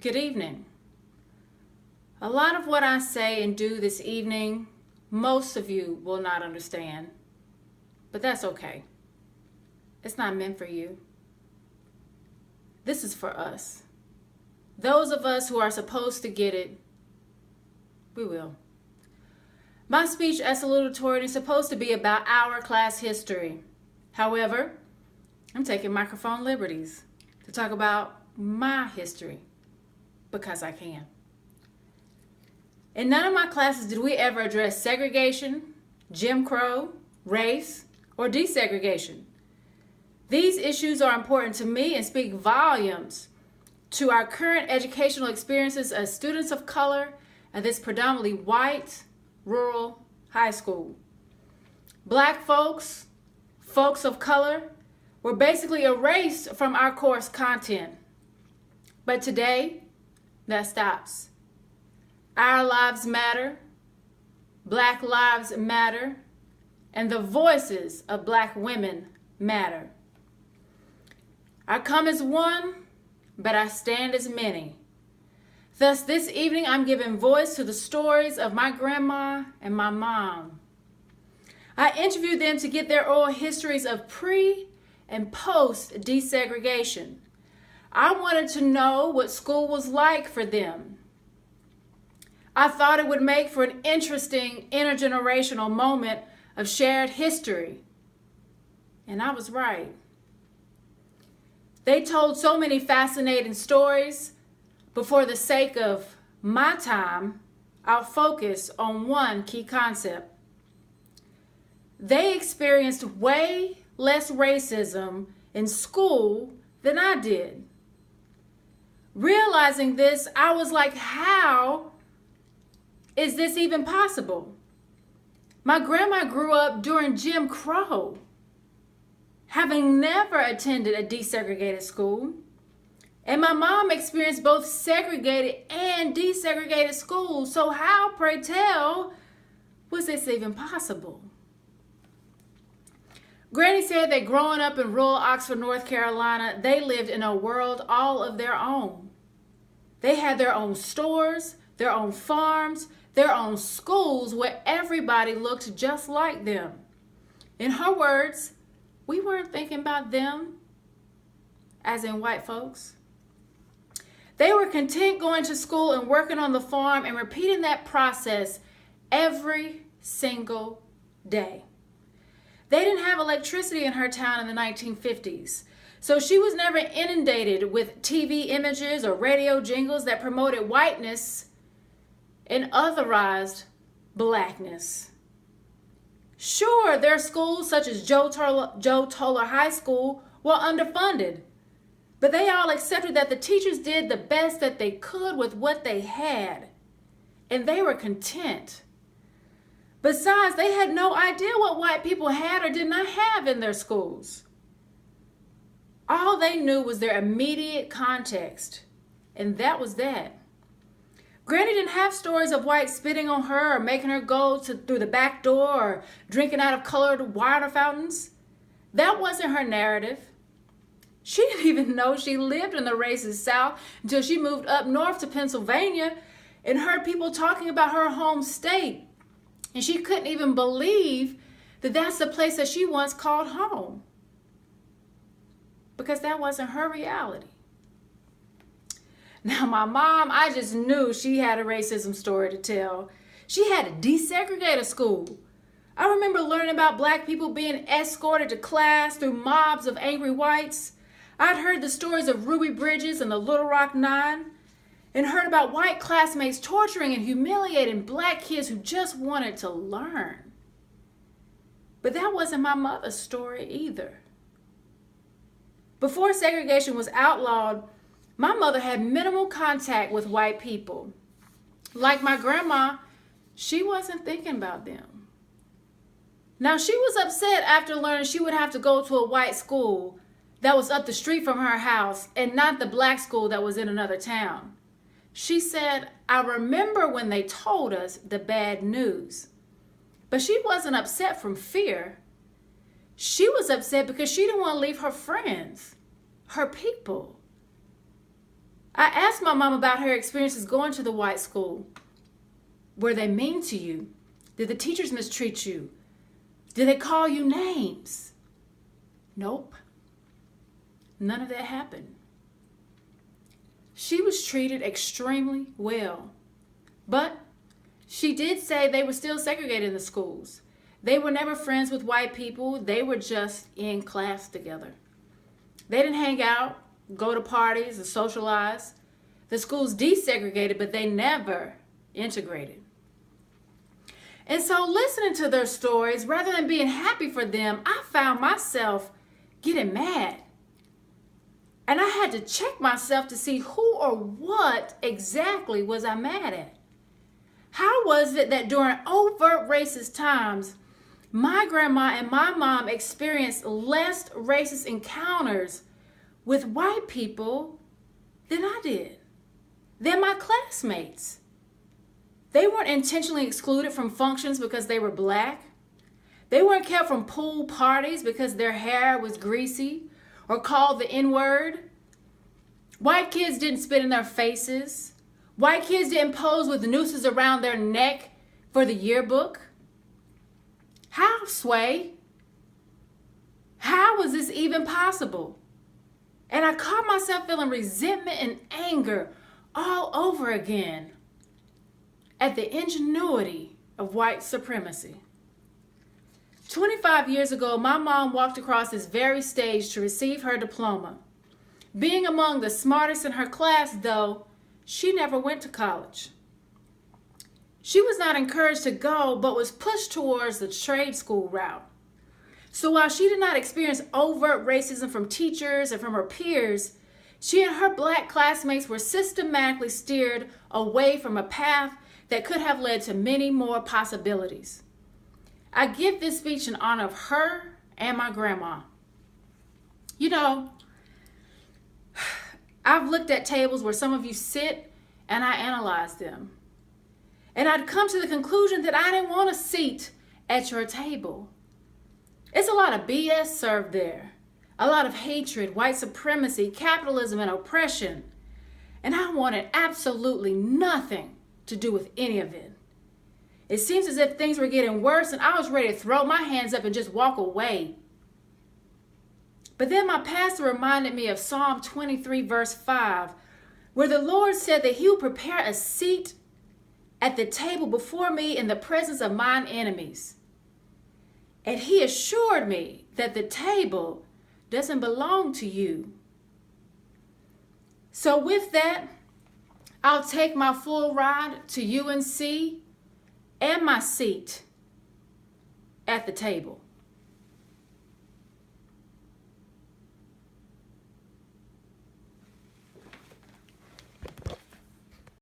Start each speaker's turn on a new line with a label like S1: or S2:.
S1: Good evening. A lot of what I say and do this evening, most of you will not understand, but that's okay. It's not meant for you. This is for us. Those of us who are supposed to get it, we will. My speech as salutatorian is supposed to be about our class history. However, I'm taking microphone liberties to talk about my history because I can. In none of my classes did we ever address segregation, Jim Crow, race, or desegregation. These issues are important to me and speak volumes to our current educational experiences as students of color at this predominantly white, rural high school. Black folks, folks of color, were basically erased from our course content. But today, that stops. Our lives matter, Black lives matter, and the voices of Black women matter. I come as one, but I stand as many. Thus, this evening, I'm giving voice to the stories of my grandma and my mom. I interviewed them to get their oral histories of pre- and post-desegregation. I wanted to know what school was like for them. I thought it would make for an interesting intergenerational moment of shared history. And I was right. They told so many fascinating stories, but for the sake of my time, I'll focus on one key concept. They experienced way less racism in school than I did. Realizing this, I was like, how is this even possible? My grandma grew up during Jim Crow, having never attended a desegregated school. And my mom experienced both segregated and desegregated schools. So how, pray tell, was this even possible? Granny said that growing up in rural Oxford, North Carolina, they lived in a world all of their own. They had their own stores, their own farms, their own schools where everybody looked just like them. In her words, we weren't thinking about them, as in white folks. They were content going to school and working on the farm and repeating that process every single day. They didn't have electricity in her town in the 1950s. So she was never inundated with TV images or radio jingles that promoted whiteness and otherized blackness. Sure, their schools, such as Joe Toller High School, were underfunded, but they all accepted that the teachers did the best that they could with what they had, and they were content. Besides, they had no idea what white people had or did not have in their schools. All they knew was their immediate context, and that was that. Granny didn't have stories of whites spitting on her or making her go through the back door or drinking out of colored water fountains. That wasn't her narrative. She didn't even know she lived in the racist South until she moved up north to Pennsylvania and heard people talking about her home state. And she couldn't even believe that that's the place that she once called home, because that wasn't her reality. Now, my mom, I just knew she had a racism story to tell. She had to desegregate a school. I remember learning about Black people being escorted to class through mobs of angry whites. I'd heard the stories of Ruby Bridges and the Little Rock Nine, and heard about white classmates torturing and humiliating Black kids who just wanted to learn. But that wasn't my mother's story either. Before segregation was outlawed, my mother had minimal contact with white people. Like my grandma, she wasn't thinking about them. Now, she was upset after learning she would have to go to a white school that was up the street from her house and not the Black school that was in another town. She said, I remember when they told us the bad news. But she wasn't upset from fear. She was upset because she didn't want to leave her friends, her people. I asked my mom about her experiences going to the white school. Were they mean to you? Did the teachers mistreat you? Did they call you names? Nope. None of that happened. She was treated extremely well. But she did say they were still segregated in the schools. They were never friends with white people. They were just in class together. They didn't hang out, go to parties, or socialize. The schools desegregated, but they never integrated. And so listening to their stories, rather than being happy for them, I found myself getting mad. And I had to check myself to see who or what exactly was I mad at. How was it that during overt racist times, my grandma and my mom experienced less racist encounters with white people than I did, than my classmates? They weren't intentionally excluded from functions because they were black. They weren't kept from pool parties because their hair was greasy or called the N-word. White kids didn't spit in their faces. White kids didn't pose with nooses around their neck for the yearbook. How, Sway? How was this even possible? And I caught myself feeling resentment and anger all over again at the ingenuity of white supremacy. 25 years ago, my mom walked across this very stage to receive her diploma. Being among the smartest in her class, though, she never went to college. She was not encouraged to go, but was pushed towards the trade school route. So while she did not experience overt racism from teachers and from her peers, she and her black classmates were systematically steered away from a path that could have led to many more possibilities. I give this speech in honor of her and my grandma. You know, I've looked at tables where some of you sit and I analyze them. And I'd come to the conclusion that I didn't want a seat at your table. It's a lot of BS served there. A lot of hatred, white supremacy, capitalism, and oppression. And I wanted absolutely nothing to do with any of it. It seems as if things were getting worse and I was ready to throw my hands up and just walk away. But then my pastor reminded me of Psalm 23 verse 5, where the Lord said that he would prepare a seat at the table before me in the presence of mine enemies. And he assured me that the table doesn't belong to you. So with that, I'll take my full ride to UNC and my seat at the table.